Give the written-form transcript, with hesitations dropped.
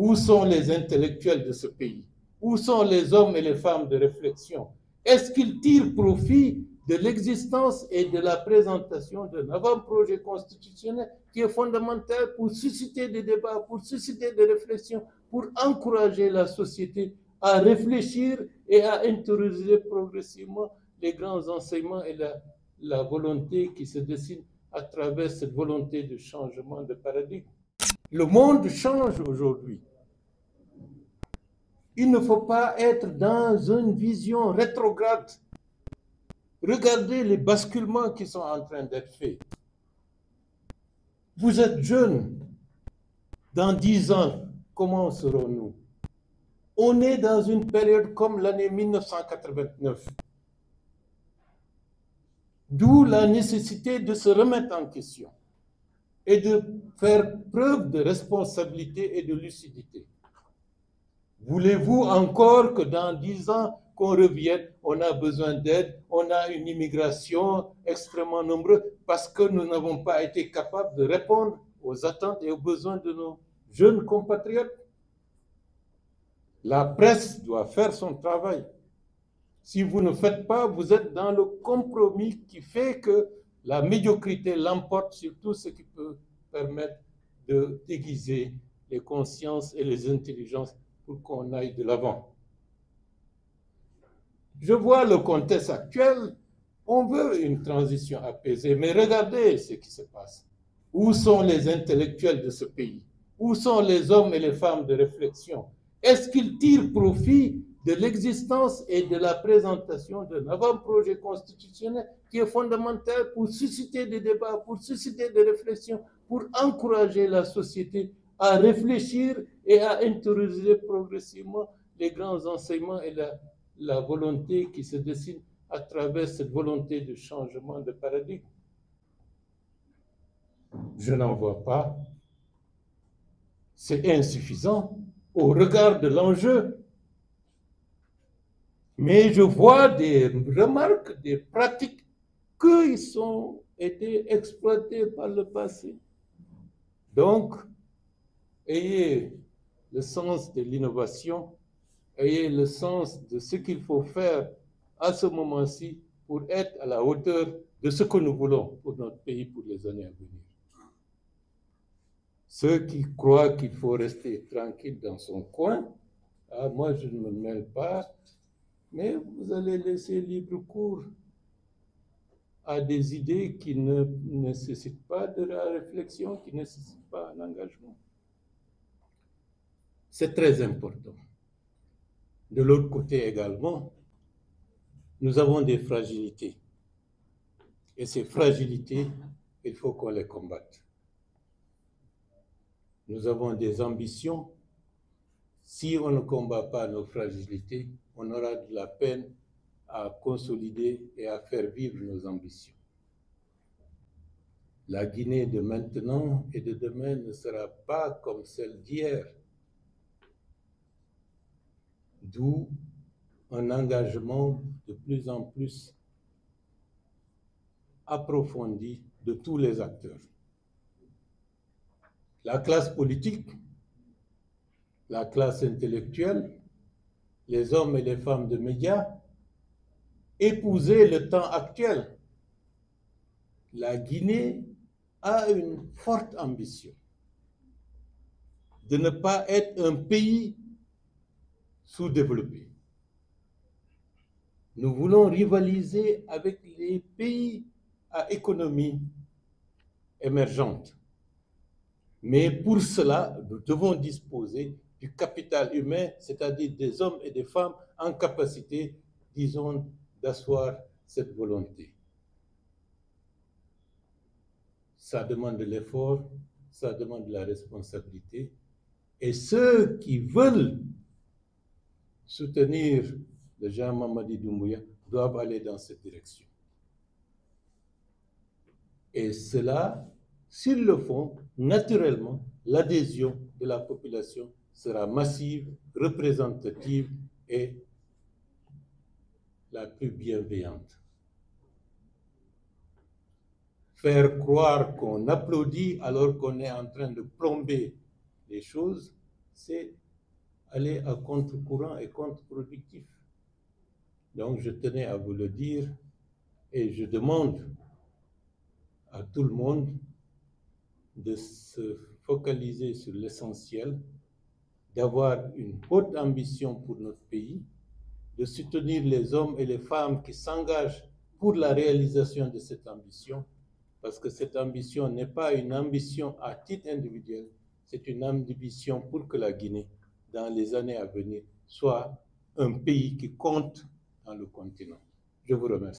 Où sont les intellectuels de ce pays? Où sont les hommes et les femmes de réflexion? Est-ce qu'ils tirent profit de l'existence et de la présentation d'un avant-projet constitutionnel qui est fondamental pour susciter des débats, pour susciter des réflexions, pour encourager la société à réfléchir et à intérioriser progressivement les grands enseignements et la volonté qui se dessine à travers cette volonté de changement de paradigme. Le monde change aujourd'hui. Il ne faut pas être dans une vision rétrograde. Regardez les basculements qui sont en train d'être faits. Vous êtes jeunes. Dans 10 ans, comment serons-nous? On est dans une période comme l'année 1989. D'où la nécessité de se remettre en question et de faire preuve de responsabilité et de lucidité. Voulez-vous encore que dans 10 ans, qu'on revienne, on a besoin d'aide, on a une immigration extrêmement nombreuse parce que nous n'avons pas été capables de répondre aux attentes et aux besoins de nos jeunes compatriotes? La presse doit faire son travail. Si vous ne faites pas, vous êtes dans le compromis qui fait que la médiocrité l'emporte sur tout ce qui peut permettre de déguiser les consciences et les intelligences pour qu'on aille de l'avant. Je vois le contexte actuel, on veut une transition apaisée, mais regardez ce qui se passe. Où sont les intellectuels de ce pays? Où sont les hommes et les femmes de réflexion? Est-ce qu'ils tirent profit de l'existence et de la présentation d'un avant-projet constitutionnel qui est fondamental pour susciter des débats, pour susciter des réflexions, pour encourager la société à réfléchir et à intérioriser progressivement les grands enseignements et la volonté qui se dessine à travers cette volonté de changement de paradigme? Je n'en vois pas. C'est insuffisant au regard de l'enjeu. Mais je vois des remarques, des pratiques qui ont été exploitées par le passé. Donc, ayez le sens de l'innovation, ayez le sens de ce qu'il faut faire à ce moment-ci pour être à la hauteur de ce que nous voulons pour notre pays pour les années à venir. Ceux qui croient qu'il faut rester tranquille dans son coin, moi je ne me mêle pas, mais vous allez laisser libre cours à des idées qui ne nécessitent pas de la réflexion, qui ne nécessitent pas un engagement. C'est très important. De l'autre côté également, nous avons des fragilités. Et ces fragilités, il faut qu'on les combatte. Nous avons des ambitions. Si on ne combat pas nos fragilités, on aura de la peine à consolider et à faire vivre nos ambitions. La Guinée de maintenant et de demain ne sera pas comme celle d'hier. D'où un engagement de plus en plus approfondi de tous les acteurs. La classe politique, la classe intellectuelle, les hommes et les femmes de médias, épouser le temps actuel. La Guinée a une forte ambition de ne pas être un pays sous-développé. Nous voulons rivaliser avec les pays à économie émergente. Mais pour cela, nous devons disposer du capital humain, c'est-à-dire des hommes et des femmes en capacité, disons, d'asseoir cette volonté. Ça demande de l'effort, ça demande de la responsabilité. Et ceux qui veulent soutenir le Jean Mamadi Doumbouya doivent aller dans cette direction. Et cela, s'ils le font, naturellement, l'adhésion de la population sera massive, représentative et la plus bienveillante. Faire croire qu'on applaudit alors qu'on est en train de plomber les choses, c'est aller à contre-courant et contre-productif. Donc je tenais à vous le dire et je demande à tout le monde de se focaliser sur l'essentiel, d'avoir une haute ambition pour notre pays, de soutenir les hommes et les femmes qui s'engagent pour la réalisation de cette ambition, parce que cette ambition n'est pas une ambition à titre individuel, c'est une ambition pour que la Guinée, dans les années à venir, soit un pays qui compte dans le continent. Je vous remercie.